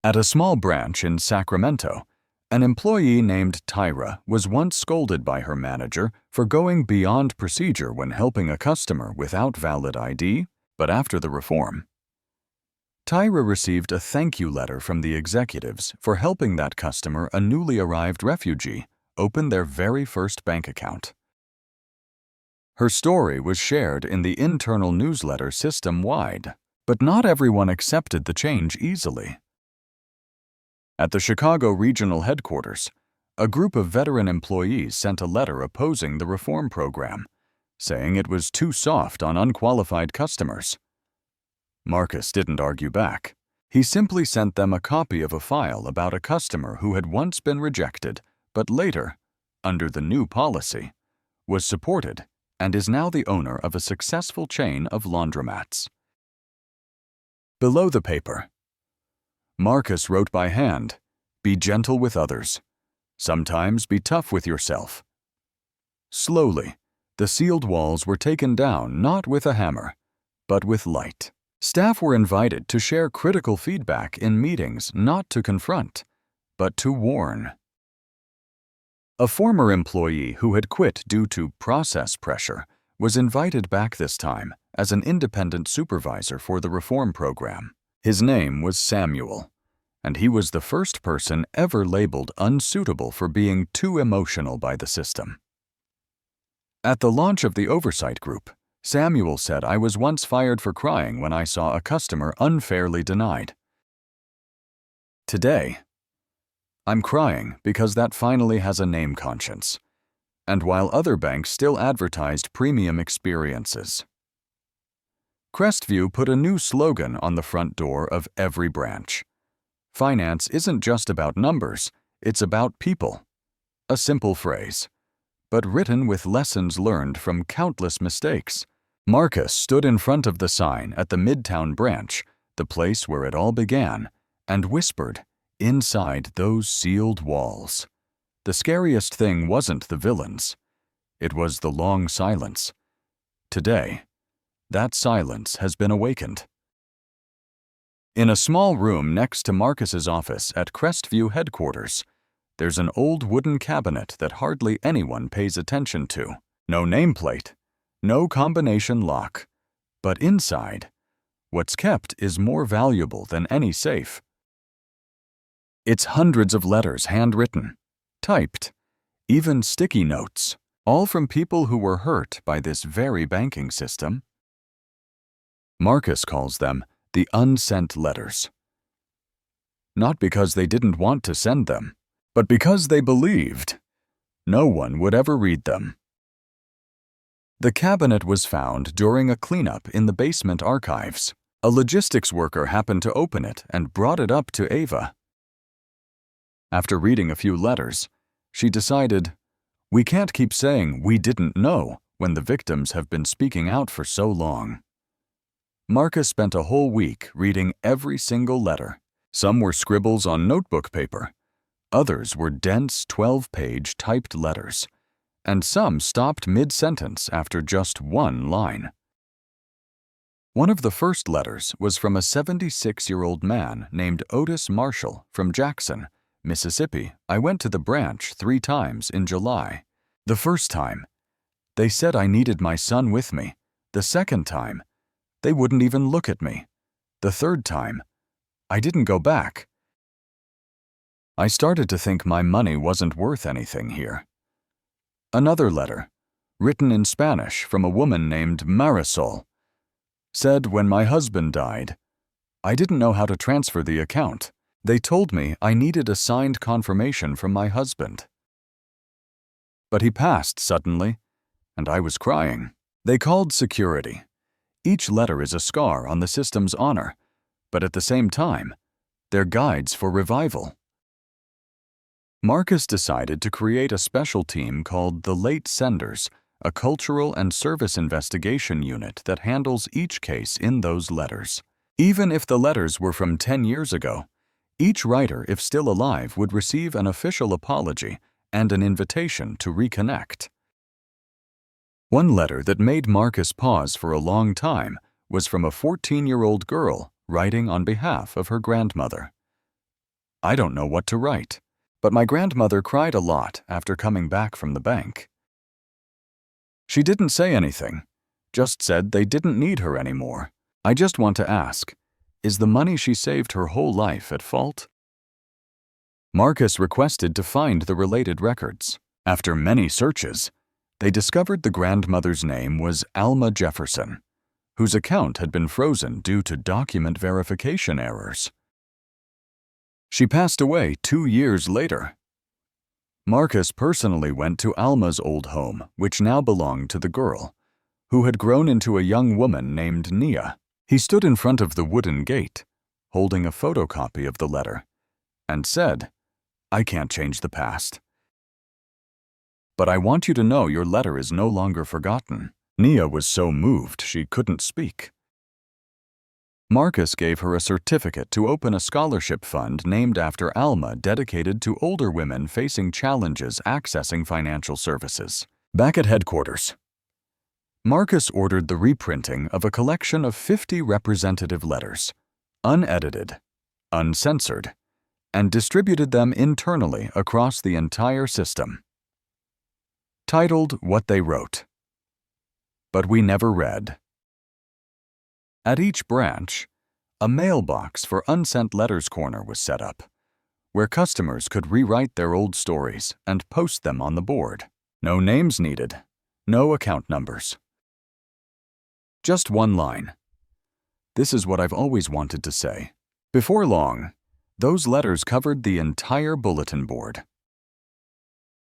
At a small branch in Sacramento, an employee named Tyra was once scolded by her manager for going beyond procedure when helping a customer without valid ID, but after the reform, Tyra received a thank you letter from the executives for helping that customer, a newly arrived refugee, open their very first bank account. Her story was shared in the internal newsletter system-wide, but not everyone accepted the change easily. At the Chicago regional headquarters, a group of veteran employees sent a letter opposing the reform program, saying it was too soft on unqualified customers. Marcus didn't argue back. He simply sent them a copy of a file about a customer who had once been rejected, but later, under the new policy, was supported and is now the owner of a successful chain of laundromats. Below the paper, Marcus wrote by hand, "Be gentle with others. Sometimes be tough with yourself." Slowly, the sealed walls were taken down, not with a hammer, but with light. Staff were invited to share critical feedback in meetings, not to confront, but to warn. A former employee who had quit due to process pressure was invited back this time as an independent supervisor for the reform program. His name was Samuel, and he was the first person ever labeled unsuitable for being too emotional by the system. At the launch of the oversight group, Samuel said, "I was once fired for crying when I saw a customer unfairly denied. Today, I'm crying because that finally has a name conscience, and while other banks still advertised premium experiences." Crestview put a new slogan on the front door of every branch. "Finance isn't just about numbers, it's about people." A simple phrase, but written with lessons learned from countless mistakes. Marcus stood in front of the sign at the Midtown branch, the place where it all began, and whispered, inside those sealed walls. The scariest thing wasn't the villains. It was the long silence. Today, that silence has been awakened. In a small room next to Marcus's office at Crestview headquarters, there's an old wooden cabinet that hardly anyone pays attention to. No nameplate, no combination lock. But inside, what's kept is more valuable than any safe. It's hundreds of letters handwritten, typed, even sticky notes, all from people who were hurt by this very banking system. Marcus calls them the unsent letters. Not because they didn't want to send them, but because they believed no one would ever read them. The cabinet was found during a cleanup in the basement archives. A logistics worker happened to open it and brought it up to Ava. After reading a few letters, she decided, "We can't keep saying we didn't know when the victims have been speaking out for so long." Marcus spent a whole week reading every single letter. Some were scribbles on notebook paper. Others were dense 12-page typed letters, and some stopped mid-sentence after just one line. One of the first letters was from a 76-year-old man named Otis Marshall from Jackson, Mississippi. I went to the branch 3 times in July. The first time, they said I needed my son with me. The second time, they wouldn't even look at me. The third time, I didn't go back. I started to think my money wasn't worth anything here. Another letter, written in Spanish from a woman named Marisol, said when my husband died, I didn't know how to transfer the account. They told me I needed a signed confirmation from my husband. But he passed suddenly, and I was crying. They called security. Each letter is a scar on the system's honor, but at the same time, they're guides for revival. Marcus decided to create a special team called the Late Senders, a cultural and service investigation unit that handles each case in those letters. Even if the letters were from 10 years ago, each writer, if still alive, would receive an official apology and an invitation to reconnect. One letter that made Marcus pause for a long time was from a 14-year-old girl writing on behalf of her grandmother. I don't know what to write, but my grandmother cried a lot after coming back from the bank. She didn't say anything, just said they didn't need her anymore. I just want to ask, is the money she saved her whole life at fault? Marcus requested to find the related records. After many searches, they discovered the grandmother's name was Alma Jefferson, whose account had been frozen due to document verification errors. She passed away 2 years later. Marcus personally went to Alma's old home, which now belonged to the girl, who had grown into a young woman named Nia. He stood in front of the wooden gate, holding a photocopy of the letter, and said, I can't change the past, but I want you to know your letter is no longer forgotten. Nia was so moved she couldn't speak. Marcus gave her a certificate to open a scholarship fund named after Alma dedicated to older women facing challenges accessing financial services. Back at headquarters, Marcus ordered the reprinting of a collection of 50 representative letters, unedited, uncensored, and distributed them internally across the entire system. Titled What They Wrote, but we never read. At each branch, a mailbox for unsent letters corner was set up, where customers could rewrite their old stories and post them on the board. No names needed, no account numbers. Just one line. This is what I've always wanted to say. Before long, those letters covered the entire bulletin board.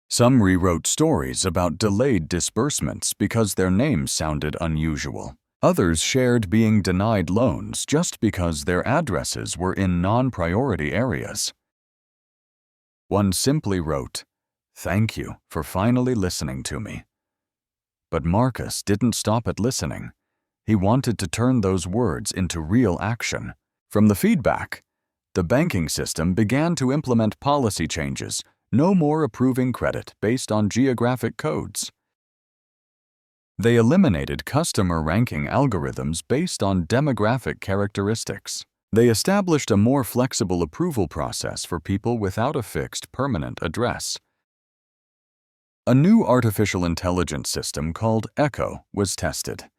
Some rewrote stories about delayed disbursements because their names sounded unusual. Others shared being denied loans just because their addresses were in non-priority areas. One simply wrote, "Thank you for finally listening to me." But Marcus didn't stop at listening. He wanted to turn those words into real action. From the feedback, the banking system began to implement policy changes, no more approving credit based on geographic codes. They eliminated customer ranking algorithms based on demographic characteristics. They established a more flexible approval process for people without a fixed permanent address. A new artificial intelligence system called Echo was tested,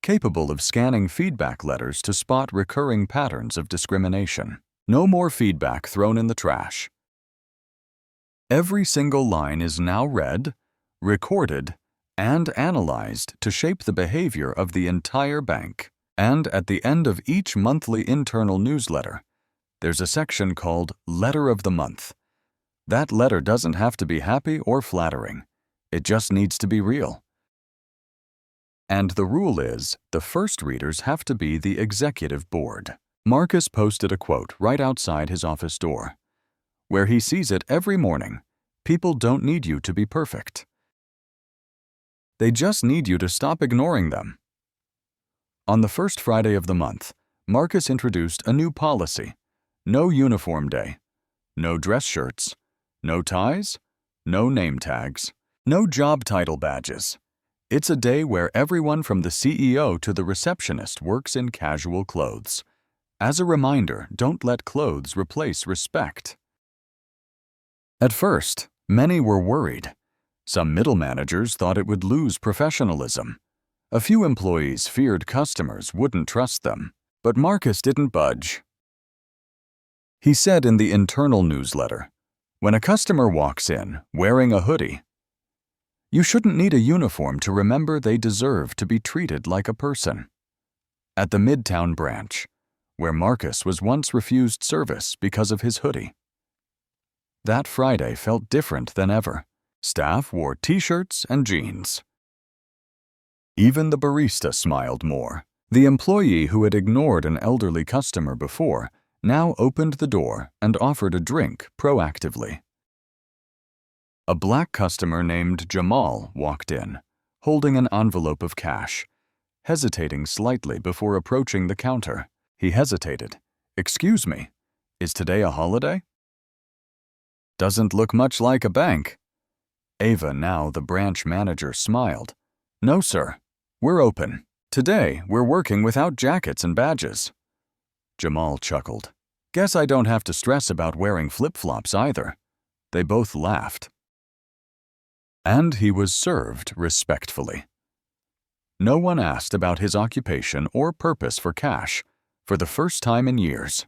capable of scanning feedback letters to spot recurring patterns of discrimination. No more feedback thrown in the trash. Every single line is now read, recorded, and analyzed to shape the behavior of the entire bank. And at the end of each monthly internal newsletter, there's a section called Letter of the Month. That letter doesn't have to be happy or flattering. It just needs to be real. And the rule is, the first readers have to be the executive board. Marcus posted a quote right outside his office door, where he sees it every morning. People don't need you to be perfect. They just need you to stop ignoring them. On the first Friday of the month, Marcus introduced a new policy, No uniform day. No dress shirts. No ties. No name tags. No job title badges. It's a day where everyone from the CEO to the receptionist works in casual clothes. As a reminder, don't let clothes replace respect. At first, many were worried. Some middle managers thought it would lose professionalism. A few employees feared customers wouldn't trust them, but Marcus didn't budge. He said in the internal newsletter, "When a customer walks in wearing a hoodie, you shouldn't need a uniform to remember they deserve to be treated like a person." At the Midtown branch, where Marcus was once refused service because of his hoodie. That Friday felt different than ever. Staff wore t-shirts and jeans. Even the barista smiled more. The employee who had ignored an elderly customer before now opened the door and offered a drink proactively. A black customer named Jamal walked in, holding an envelope of cash, hesitating slightly before approaching the counter. He hesitated. "Excuse me, is today a holiday?" "Doesn't look much like a bank." Ava, now the branch manager, smiled. "No, sir. We're open. Today, we're working without jackets and badges." Jamal chuckled. "Guess I don't have to stress about wearing flip-flops either." They both laughed. And he was served respectfully. No one asked about his occupation or purpose for cash for the first time in years.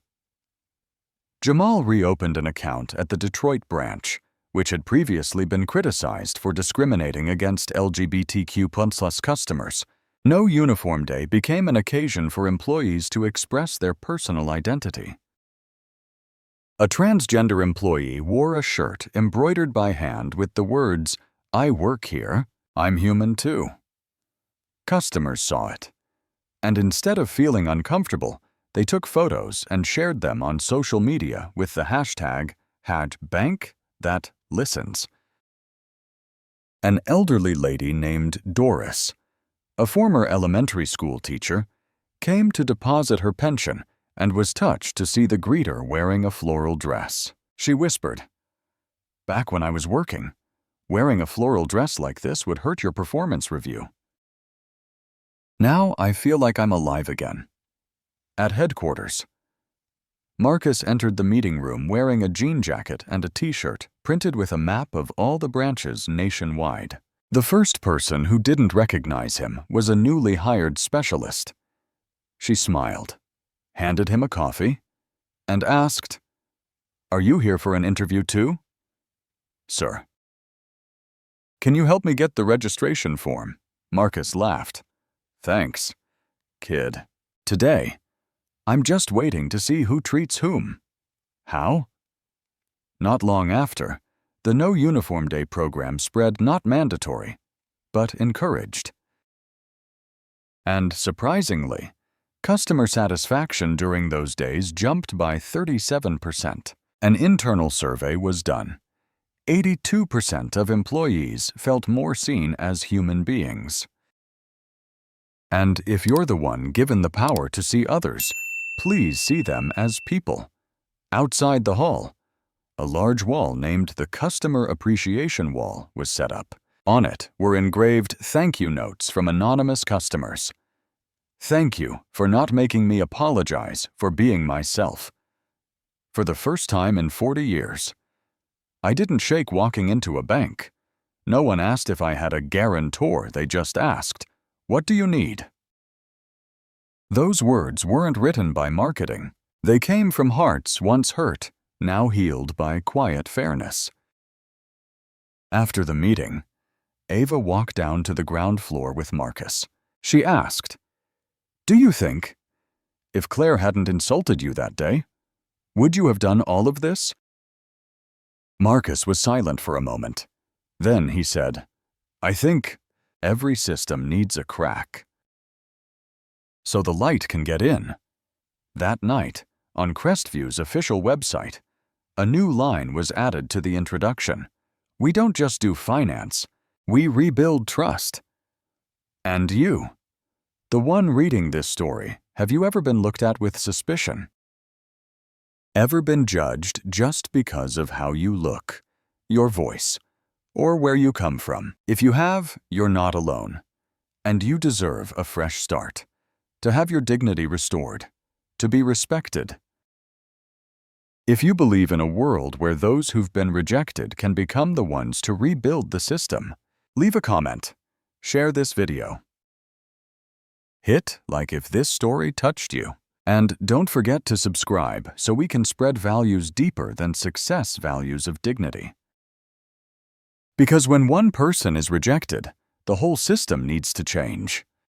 Jamal reopened an account at the Detroit branch, which had previously been criticized for discriminating against LGBTQ+ customers. No uniform day became an occasion for employees to express their personal identity. A transgender employee wore a shirt embroidered by hand with the words, "I work here, I'm human too." Customers saw it, and instead of feeling uncomfortable, they took photos and shared them on social media with the hashtag #BankThatListens. An elderly lady named Doris, a former elementary school teacher, came to deposit her pension and was touched to see the greeter wearing a floral dress. She whispered, "Back when I was working, wearing a floral dress like this would hurt your performance review. Now I feel like I'm alive again." At headquarters, Marcus entered the meeting room wearing a jean jacket and a t-shirt printed with a map of all the branches nationwide. The first person who didn't recognize him was a newly hired specialist. She smiled, handed him a coffee, and asked, "Are you here for an interview too?" "Sir." "Can you help me get the registration form?" Marcus laughed. "Thanks, kid. Today, I'm just waiting to see who treats whom." "How?" Not long after, the No Uniform Day program spread not mandatory, but encouraged. And surprisingly, customer satisfaction during those days jumped by 37%. An internal survey was done. 82% of employees felt more seen as human beings. And if you're the one given the power to see others, please see them as people. Outside the hall, a large wall named the Customer Appreciation Wall was set up. On it were engraved thank you notes from anonymous customers. "Thank you for not making me apologize for being myself. For the first time in 40 years. I didn't shake walking into a bank. No one asked if I had a guarantor, they just asked, 'What do you need?'" Those words weren't written by marketing. They came from hearts once hurt, now healed by quiet fairness. After the meeting, Ava walked down to the ground floor with Marcus. She asked, "Do you think, if Claire hadn't insulted you that day, would you have done all of this?" Marcus was silent for a moment. Then he said, "I think every system needs a crack, so the light can get in." That night, on Crestview's official website, a new line was added to the introduction. "We don't just do finance, we rebuild trust." And you, the one reading this story, have you ever been looked at with suspicion? Ever been judged just because of how you look, your voice, or where you come from? If you have, you're not alone. And you deserve a fresh start, to have your dignity restored, to be respected. If you believe in a world where those who've been rejected can become the ones to rebuild the system, leave a comment, share this video. Hit like if this story touched you. And don't forget to subscribe so we can spread values deeper than success values of dignity. Because when one person is rejected, the whole system needs to change.